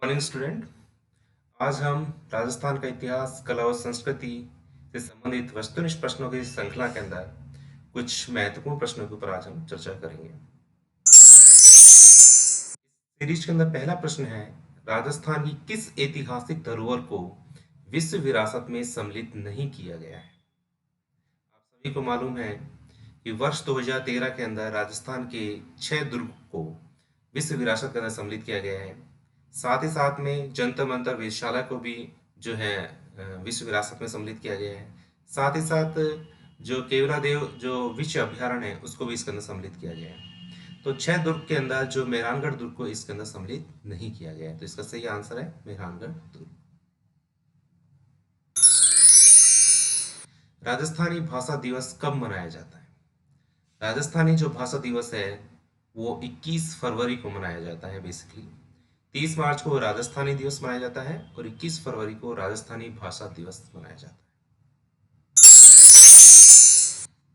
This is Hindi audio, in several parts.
Morning student. आज हम राजस्थान का इतिहास, कला और संस्कृति से संबंधित वस्तुनिष्ठ प्रश्नों की श्रृंखला के अंदर कुछ महत्वपूर्ण प्रश्नों के ऊपर आज हम चर्चा करेंगे। सीरीज के अंदर पहला प्रश्न है, राजस्थान की किस ऐतिहासिक धरोहर को विश्व विरासत में सम्मिलित नहीं किया गया है? आप सभी को मालूम है कि वर्ष 2013 के अंदर राजस्थान के 6 दुर्ग को विश्व विरासत के अंदर सम्मिलित किया गया है। साथ ही साथ में जंतर मंतर वेधशाला को भी जो है विश्व विरासत में सम्मिलित किया गया है। साथ ही साथ जो केवलादेव जो विश्व अभयारण्य है उसको भी इसके अंदर सम्मिलित किया गया है। तो 6 दुर्ग के अंदर जो मेहरानगढ़ दुर्ग को इसके अंदर सम्मिलित नहीं किया गया है, तो इसका सही आंसर है मेहरानगढ़ दुर्ग। राजस्थानी भाषा दिवस कब मनाया जाता है? राजस्थानी जो भाषा दिवस है वो 21 फरवरी को मनाया जाता है। बेसिकली 30 मार्च को राजस्थानी दिवस मनाया जाता है और 21 फरवरी को राजस्थानी भाषा दिवस मनाया जाता है।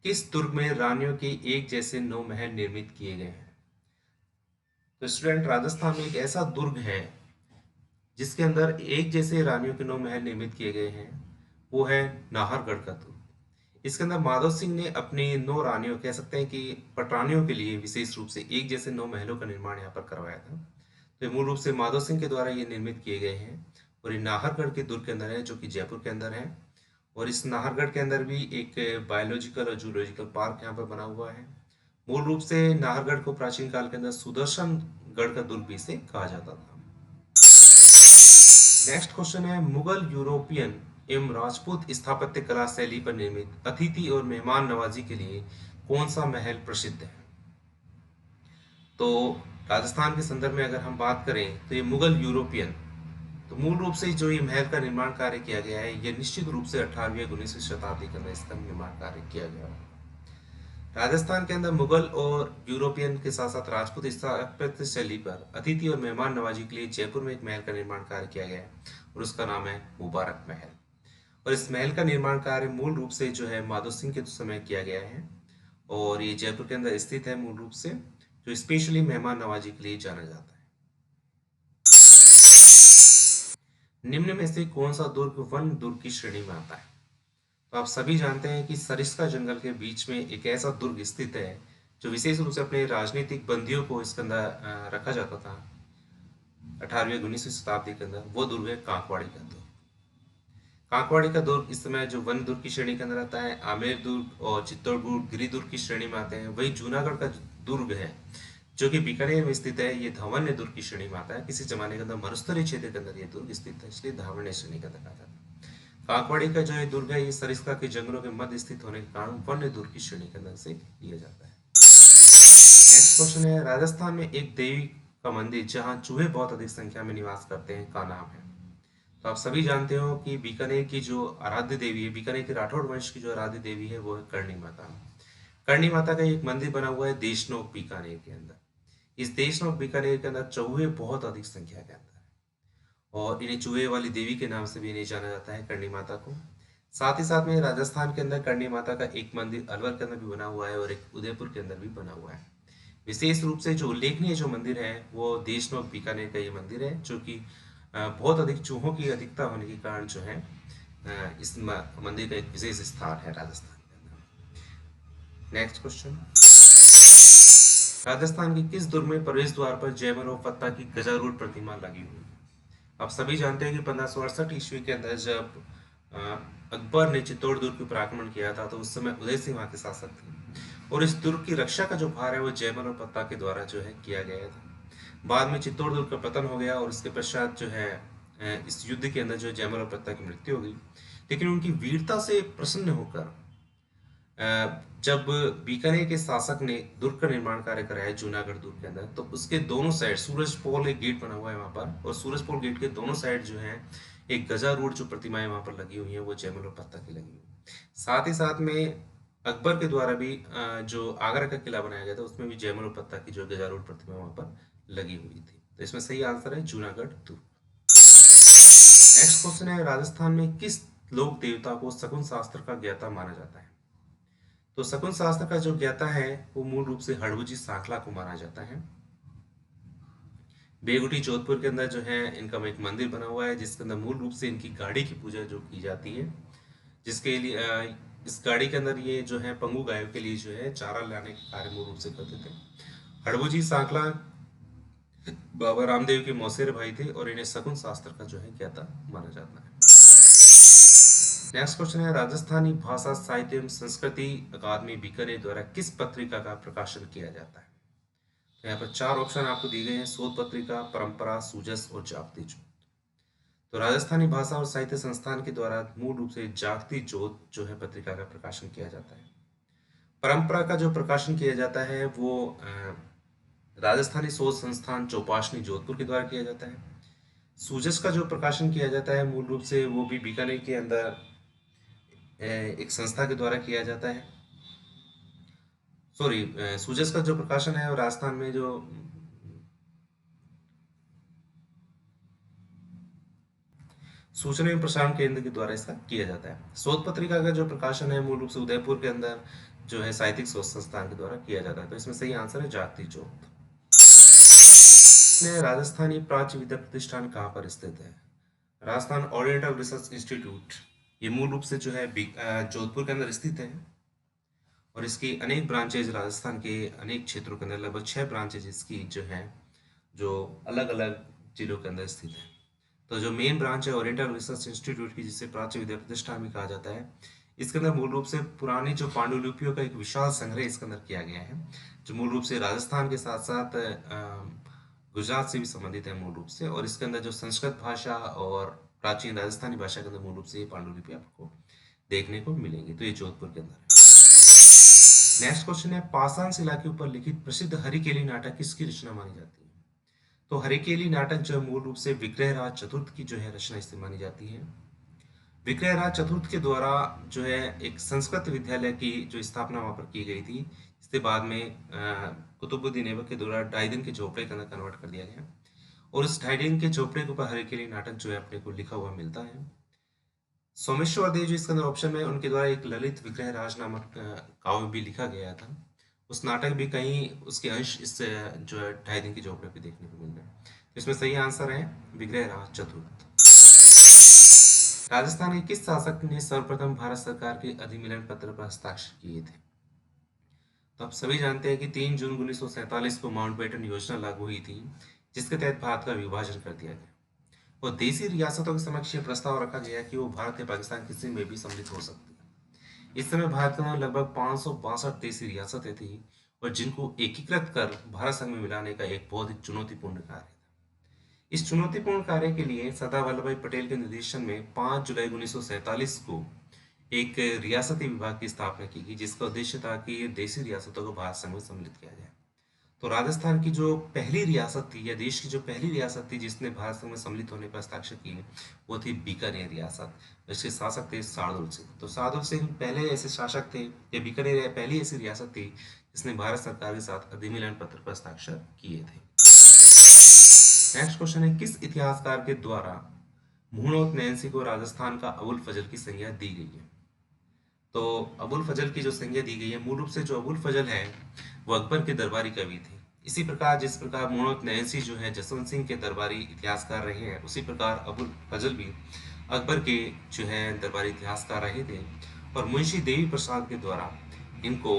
किस दुर्ग में रानियों के एक जैसे 9 महल निर्मित किए गए हैं? तो स्टूडेंट, राजस्थान में एक ऐसा दुर्ग है जिसके अंदर एक जैसे रानियों के 9 महल निर्मित किए गए हैं, वो है नाहरगढ़ का दुर्ग। इसके अंदर माधव सिंह ने अपनी 9 रानियों, कह सकते हैं कि पटरानियों के लिए विशेष रूप से एक जैसे 9 महलों का निर्माण यहाँ पर करवाया था। तो ये मूल रूप से माधव सिंह के द्वारा ये निर्मित किए गए हैं और ये नाहरगढ़ के दुर्ग के अंदर है, जो कि जयपुर के अंदर है। और इस नाहरगढ़ के अंदर भी एक बायोलॉजिकल और जूलॉजिकल पार्क यहाँ पर बना हुआ है। मूल रूप से नाहरगढ़ को प्राचीन काल के अंदर सुदर्शन गढ़ का दुर्ग भी इसे कहा जाता था। नेक्स्ट क्वेश्चन है, मुगल, यूरोपियन एवं राजपूत स्थापत्य कला शैली पर निर्मित अतिथि और मेहमान नवाजी के लिए कौन सा महल प्रसिद्ध है? तो राजस्थान के संदर्भ में अगर हम बात करें तो ये मुगल यूरोपियन, तो मूल रूप से जो ये महल का निर्माण कार्य किया गया है, ये निश्चित रूप से 18वीं या 19वीं शताब्दी के अंदर इसका निर्माण कार्य किया गया है। राजस्थान के अंदर मुगल और यूरोपियन के साथ साथ राजपूत स्थापत्य शैली पर अतिथि और मेहमान नवाजी के लिए जयपुर में एक महल का निर्माण कार्य किया गया है और उसका नाम है मुबारक महल। और इस महल का निर्माण कार्य मूल रूप से जो है माधव सिंह के समय किया गया है और ये जयपुर के अंदर स्थित है मूल रूप से, जो स्पेशली मेहमान नवाजी के लिए जाना जाता है। निम्न में से कौन सा दुर्ग वन दुर्ग की श्रेणी में आता है? तो आप सभी जानते हैं कि सरिस्का जंगल के बीच में एक ऐसा दुर्ग स्थित है जो विशेष रूप से अपने राजनीतिक बंदियों को इसके अंदर रखा जाता था 18वीं 19वीं शताब्दी के अंदर। वो दुर्ग है कांकवाड़ी का दुर्ग। कांकवाड़ी का दुर्ग इस समय जो वन दुर्ग की श्रेणी के अंदर आता है। आमेर दुर्ग और चित्तौड़गढ़ गिरी दुर्ग की श्रेणी में आते हैं। वही जूनागढ़ का दुर्ग है जो कि बीकानेर में स्थित है, ये धावन्य दुर्ग की श्रेणी में आता है। किसी जमाने के अंदर मरुस्थलीय क्षेत्र के अंदर ये दुर्ग स्थित है, इसलिए धावन्य श्रेणी का कहा जाता है। कांकवाड़ी का जो ये दुर्ग है, ये सरिस्का के जंगलों के मध्य स्थित होने के कारण वन्य दुर्ग की श्रेणी के अंदर से लिया जाता है। नेक्स्ट क्वेश्चन है, राजस्थान में एक देवी का मंदिर जहां चूहे बहुत अधिक संख्या में निवास करते हैं का नाम है? तो आप सभी जानते हो कि बीकानेर की जो आराध्य देवी है, बीकानेर के राठौड़ वंश की जो आराध्य देवी है, वो है करणी माता। करणी माता का एक मंदिर बना हुआ है देशनोक बीकानेर के अंदर। इस देशनोक बीकानेर के अंदर चूहे बहुत अधिक संख्या के अंदर है और इन्हें चूहे वाली देवी के नाम से भी इन्हें जाना जाता है, करणी माता को। साथ ही साथ में राजस्थान के अंदर करणी माता का एक मंदिर अलवर के अंदर भी बना हुआ है और एक उदयपुर के अंदर भी बना हुआ है। विशेष रूप से जो उल्लेखनीय जो मंदिर है वो देशनोक बीकानेर का ये मंदिर है, जो कि बहुत अधिक चूहों की अधिकता होने के कारण जो है इस मंदिर का एक विशेष स्थान है राजस्थान के अंदर। नेक्स्ट क्वेश्चन, राजस्थान के किस दुर्ग में प्रवेश द्वार पर जयमल और पत्ता की गजारूढ़ प्रतिमा लगी हुई है? आप सभी जानते हैं कि 1568 ईस्वी के अंदर जब अ, अकबर ने चित्तौड़ दुर्ग के ऊपर आक्रमण किया था, तो उस समय उदय सिंह वहां के शासक थे और इस दुर्ग की रक्षा का जो भार है वो जयमल और पत्ता के द्वारा जो है किया गया था। बाद में चित्तौड़ दुर्ग का पतन हो गया और उसके पश्चात जो है इस युद्ध के अंदर जो जयमल और पत्ता की मृत्यु हो गई। लेकिन उनकी वीरता से प्रसन्न होकर जब बीकानेर के शासक ने दुर्ग का निर्माण कार्य कराया जूनागढ़ दुर्ग के अंदर, तो उसके दोनों साइड सूरजपोल एक गेट बना हुआ है वहां पर, और सूरजपोल गेट के दोनों साइड जो है एक गजारूढ़ जो प्रतिमाएं वहां पर लगी हुई है वो जयमल और पत्ता की लगी हुई। साथ ही साथ में अकबर के द्वारा भी जो आगरा का किला बनाया गया था उसमें भी जयमल और पत्ता की जो गजारूढ़ प्रतिमा वहां पर लगी हुई थी। तो इसमें सही आंसर है जूनागढ़ दुर्ग। नेक्स्ट क्वेश्चन है, राजस्थान में किस लोक देवता को शकुन शास्त्र का ज्ञाता माना जाता है? तो शकुन शास्त्र का जो ज्ञाता है वो मूल रूप से हड़बुजी सांखला को माना जाता है। बेगुटी जोधपुर के अंदर जो है इनका एक मंदिर बना हुआ है, जिसके अंदर मूल रूप से इनकी गाड़ी की पूजा जो की जाती है, जिसके लिए इस गाड़ी के अंदर ये जो है पंगु गायों के लिए जो है चारा लाने के कार्य मूल रूप से करते थे। हड़बू सांकला बाबा रामदेव के मौसेरे भाई थे और इन्हें शकुन शास्त्र का जो है ज्ञाता माना जाता है। नेक्स्ट क्वेश्चन है, राजस्थानी भाषा साहित्य एवं संस्कृति अकादमी बीकानेर द्वारा किस पत्रिका का प्रकाशन किया जाता है? तो यहाँ पर चार ऑप्शन आपको दिए गए हैं, शोध पत्रिका, परंपरा, सूजस और जागती ज्योत। तो राजस्थानी भाषा और साहित्य संस्थान के द्वारा मूल रूप से जागती ज्योत जो है पत्रिका का प्रकाशन किया जाता है। परंपरा का जो प्रकाशन किया जाता है वो राजस्थानी शोध संस्थान चौपाशनी जोधपुर के द्वारा किया जाता है। सूजस का जो प्रकाशन किया जाता है मूल रूप से वो भी बीकानेर के अंदर एक संस्था के द्वारा किया जाता है। सॉरी, सूजस का जो प्रकाशन है वो राजस्थान में जो सूचना एवं प्रसारण केंद्र के द्वारा इसका किया जाता है। शोध पत्रिका का जो प्रकाशन है मूल रूप से उदयपुर के अंदर जो है साहित्यिक शोध संस्थान के द्वारा किया जाता है। तो इसमें सही आंसर है जागती ज्योत। राजस्थानी प्राच्य विद्या प्रतिष्ठान कहाँ पर स्थित है? राजस्थान ओरिएंटल रिसर्च इंस्टीट्यूट, ये मूल रूप से जो है जोधपुर के अंदर स्थित है और इसकी अनेक ब्रांचेज राजस्थान के अनेक क्षेत्रों के अंदर, लगभग 6 ब्रांचेज इसकी जो है जो अलग अलग जिलों के अंदर स्थित है। तो जो मेन ब्रांच है ओरिएंटल रिसर्च इंस्टीट्यूट की, जिसे प्राच्य विद्या प्रतिष्ठान भी कहा जाता है, इसके अंदर मूल रूप से पुरानी जो पांडुलिपियों का एक विशाल संग्रह इसके अंदर किया गया है, जो मूल रूप से राजस्थान के साथ साथ गुजरात से भी संबंधित है मूल रूप से। और इसके अंदर जो संस्कृत भाषा और प्राचीन राजस्थानी भाषा के अंदर मूल रूप से ये पांडुलिपि आपको देखने को मिलेंगी। तो ये जोधपुर के अंदर है। नेक्स्ट क्वेश्चन है, पाषाण शिला के ऊपर लिखित प्रसिद्ध हरिकेली नाटक किसकी रचना मानी जाती है? तो हरिकेली नाटक जो मूल रूप से विग्रहराज चतुर्थ की जो है रचना इससे मानी जाती है। विग्रहराज चतुर्थ के द्वारा जो है एक संस्कृत विद्यालय की जो स्थापना वहां पर की गई थी। इसके बाद में कुतुबुद्दीन ऐबक के द्वारा 2.5 दिन के झोपड़े के अंदर कन्वर्ट कर दिया गया और उस 2.5 दिन के झोपड़े के ऊपर हरिकेली नाटक जो है अपने को लिखा हुआ मिलता है। सोमेश्वर देव जो इसके अंदर ऑप्शन में, उनके द्वारा एक ललित विग्रहराज नामक काव्य भी लिखा गया था। उस नाटक भी कहीं उसके अंश इस जो है 2.5 दिन के झोपड़े पे देखने को मिल रहे हैं। तो इसमें सही आंसर है विग्रहराज चतुर्थ। राजस्थान के किस शासक ने सर्वप्रथम भारत सरकार के अधिनियम पत्र पर हस्ताक्षर किए थे? तो आप सभी जानते हैं कि 3 जून 1947 को माउंटबेटन योजना लागू हुई थी, जिसके तहत भारत का विभाजन कर दिया गया और देशी रियासतों के समक्ष यह प्रस्ताव रखा गया कि वो भारत या पाकिस्तान किसी में भी सम्मिलित हो सकती है। इस समय भारत के अंदर लगभग 562 देशी रियासतें थी और जिनको एकीकृत कर भारत संघ में मिलाने का एक बहुत ही चुनौतीपूर्ण कार्य था। इस चुनौतीपूर्ण कार्य के लिए सरदार वल्लभ भाई पटेल के निर्देशन में 5 जुलाई 1947 को एक रियासती विभाग की स्थापना की गई, जिसका उद्देश्य था कि देशी रियासतों को भारत संघ में सम्मिलित किया जाए। तो राजस्थान की जो पहली रियासत थी या देश की जो पहली रियासत थी जिसने भारत संघ में सम्मिलित होने पर हस्ताक्षर किए, वो थी बीकानेर रियासत। इसके शासक थे शार्दुल सिंह। तो शार्दुल सिंह पहले ऐसे शासक थे, या बीकानेर पहली ऐसी रियासत थी जिसने भारत सरकार के साथ अधिमिलन पत्र पर हस्ताक्षर किए थे। नेक्स्ट क्वेश्चन है, किस इतिहासकार के द्वारा मुहम्मद नैन्सी को राजस्थान का अबुल फजल की संज्ञा दी गई है? तो अबुल फजल की जो संज्ञा दी गई है, मूल रूप से जो अबुल फजल है वो अकबर के दरबारी कवि थे। इसी प्रकार जिस प्रकार मुहम्मद नैन्सी जो है जसवंत सिंह के दरबारी इतिहासकार रहे हैं, उसी प्रकार अबुल फजल भी अकबर के जो है दरबारी इतिहासकार रहे थे और मुंशी देवी प्रसाद के द्वारा इनको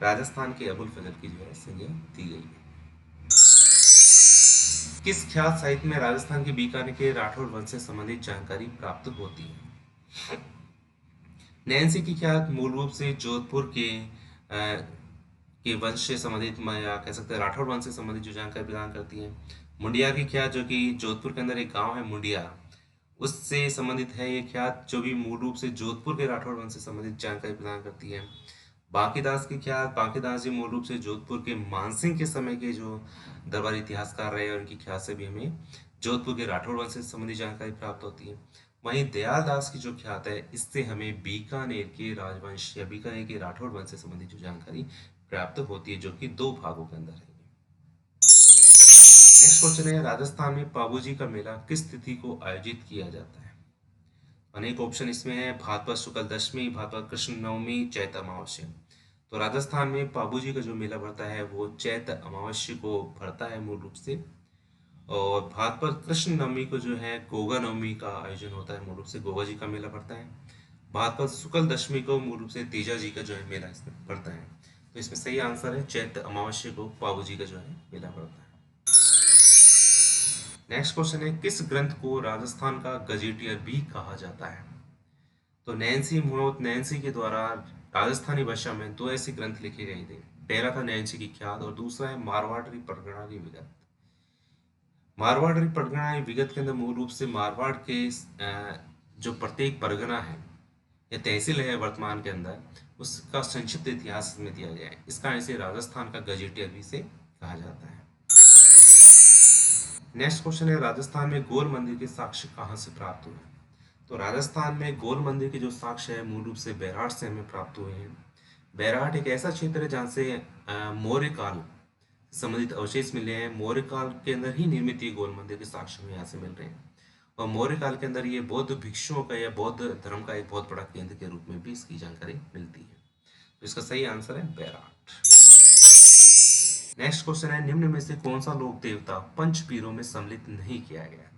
राजस्थान के अबुल फजल की जो है संज्ञा दी गई है। किस ख्यात साहित्य में राजस्थान के बीकानेर के राठौड़ वंश से संबंधित जानकारी प्राप्त होती है? नैन्सी की ख्यात मूल रूप से जोधपुर के वंश से संबंधित, या कह सकते हैं राठौड़ वंश से संबंधित जो जानकारी प्रदान करती है। मुंडिया की ख्यात जो कि जोधपुर के अंदर एक गांव है मुंडिया, उससे संबंधित है ये ख्यात, जो भी मूल रूप से जोधपुर के राठौड़ वंश से संबंधित जानकारी प्रदान करती है। बांकीदास की ख्यात, बांकीदास जी मूल रूप से जोधपुर के मानसिंह के समय के जो दरबारी इतिहासकार रहे और उनकी ख्यात से भी हमें जोधपुर के राठौड़ वंश से संबंधित जानकारी प्राप्त होती है। वहीं दयाल दास की जो ख्यात है, इससे हमें बीकानेर के राजवंश या बीकानेर के राठौड़ वंश से संबंधित जो जानकारी प्राप्त होती है, जो कि 2 भागों के अंदर है। नेक्स्ट क्वेश्चन है, राजस्थान में पाबूजी का मेला किस तिथि को आयोजित किया जाता है? अनेक ऑप्शन इसमें है, भाद्रपद शुक्ल दशमी, भाद्रपद कृष्ण नवमी, चैत अमावस्या। तो राजस्थान में पाबूजी का जो मेला भरता है वो चैत अमावस्या को भरता है मूल रूप से। और भागवत कृष्ण नवमी को जो है गोगा नवमी का आयोजन होता है, मूल रूप से गोगा जी का मेला पड़ता है। भागवत शुक्ल दशमी को मूल रूप से तेजा जी का जो है मेला इसमें पड़ता है। तो इसमें सही आंसर है चैत्र अमावस्या को पाबू जी का जो है मेला पड़ता है। नेक्स्ट क्वेश्चन है, किस ग्रंथ को राजस्थान का गजेटियर भी कहा जाता है? तो नैन्सी मुनोत नैन्सी के द्वारा राजस्थानी भाषा में दो ऐसे ग्रंथ लिखे गए थे। पहला था नैन्सी की ख्यात और दूसरा है मारवाड़ी परगना की विगत। मारवाड़ी परगना की विगत के अंदर मूल रूप से मारवाड़ के जो प्रत्येक परगना है या तहसील है वर्तमान के अंदर, उसका संक्षिप्त इतिहास में दिया गया है। इस कारण इसे राजस्थान का गजेटियर भी से कहा जाता है। नेक्स्ट क्वेश्चन है, राजस्थान में गोल मंदिर के साक्ष्य कहाँ से प्राप्त हुए? तो राजस्थान में गोल मंदिर के जो साक्ष्य है मूल रूप से बैराट से हमें प्राप्त हुए हैं। बैराट एक ऐसा क्षेत्र है जहाँ से मौर्य काल से संबंधित अवशेष मिले हैं। मौर्य काल के अंदर ही निर्मित ये गोल मंदिर के साक्ष्य हमें यहाँ से मिल रहे हैं। और मौर्य काल के अंदर ये बौद्ध भिक्षुओं का या बौद्ध धर्म का एक बहुत बड़ा केंद्र के रूप में भी इसकी जानकारी मिलती है। तो इसका सही आंसर है बैराट। नेक्स्ट क्वेश्चन है, निम्न में से कौन सा लोक देवता पंच पीरों में सम्मिलित नहीं किया गया?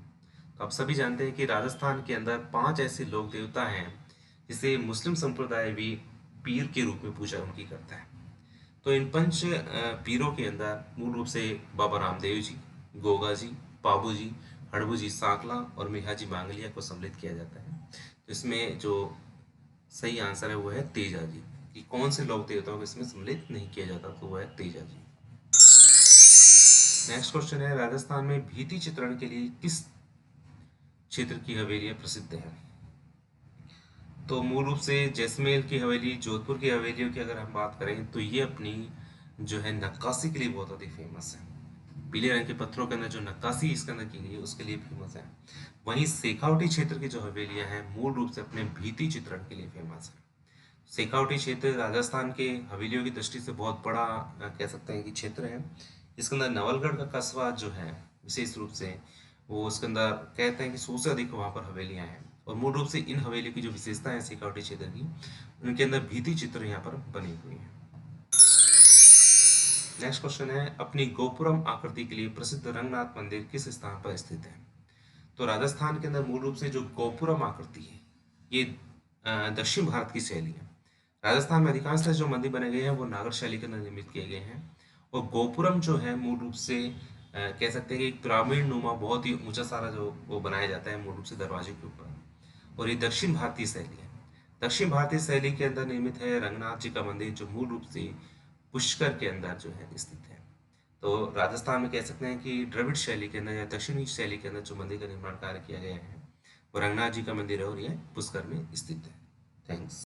तो आप सभी जानते हैं कि राजस्थान के अंदर 5 ऐसे लोक देवता हैं जिसे मुस्लिम संप्रदाय भी पीर के रूप में पूजा उनकी करता है। तो इन पंच पीरों के अंदर मूल रूप से बाबा रामदेव जी, गोगा जी, पाबू जी, हड़बू जी सांकला और मिहाजी मांगलिया को सम्मिलित किया जाता है। तो इसमें जो सही आंसर है वो है तेजा जी। कि कौन से लोक देवताओं को इसमें सम्मिलित नहीं किया जाता, तो वो है तेजा जी। नेक्स्ट क्वेश्चन है, राजस्थान में भीति चित्रण के लिए किस क्षेत्र की हवेलियां प्रसिद्ध है? तो मूल रूप से जैसलमेर की हवेली, जोधपुर की हवेलियों की अगर हम बात करें तो ये अपनी जो है नक्काशी के लिए बहुत अधिक फेमस है। पीले रंग के पत्थरों के अंदर जो नक्काशी इसके अंदर की गई है उसके लिए फेमस है। वहीं शेखावटी क्षेत्र की जो हवेलियां हैं मूल रूप से अपने भीति चित्रण के लिए फेमस है। शेखावटी क्षेत्र राजस्थान के हवेलियों की दृष्टि से बहुत बड़ा कह सकते हैं कि क्षेत्र है। इसके अंदर नवलगढ़ का कस्बा जो है विशेष रूप से वो उसके अंदर कहते हैं कि 100 से अधिक वहाँ पर हवेलियाँ हैं। और मूल रूप से इन हवेलियों की जो विशेषता है शेखावटी क्षेत्र की, उनके अंदर भीति चित्र यहाँ पर बनी हुई है। नेक्स्ट क्वेश्चन है, अपनी गोपुरम आकृति के लिए प्रसिद्ध रंगनाथ मंदिर किस स्थान पर स्थित है? तो राजस्थान के अंदर मूल रूप से जो गोपुरम आकृति है ये दक्षिण भारत की शैली है। राजस्थान में अधिकांश जो मंदिर बने गए हैं वो नागर शैली के अंदर निर्मित किए गए हैं। और गोपुरम जो है मूल रूप से कह सकते हैं कि एक पिरामिड नुमा बहुत ही ऊंचा सारा जो वो बनाया जाता है मूल रूप से दरवाजे के ऊपर। और ये दक्षिण भारतीय शैली है। दक्षिण भारतीय शैली के अंदर निर्मित है रंगनाथ जी का मंदिर, जो मूल रूप से पुष्कर के अंदर जो है स्थित है। तो राजस्थान में कह सकते हैं कि द्रविड़ शैली के अंदर या दक्षिणी शैली के अंदर जो मंदिर का निर्माण कार्य किया गया है वो रंगनाथ जी का मंदिर है और यह पुष्कर में स्थित है। थैंक्स।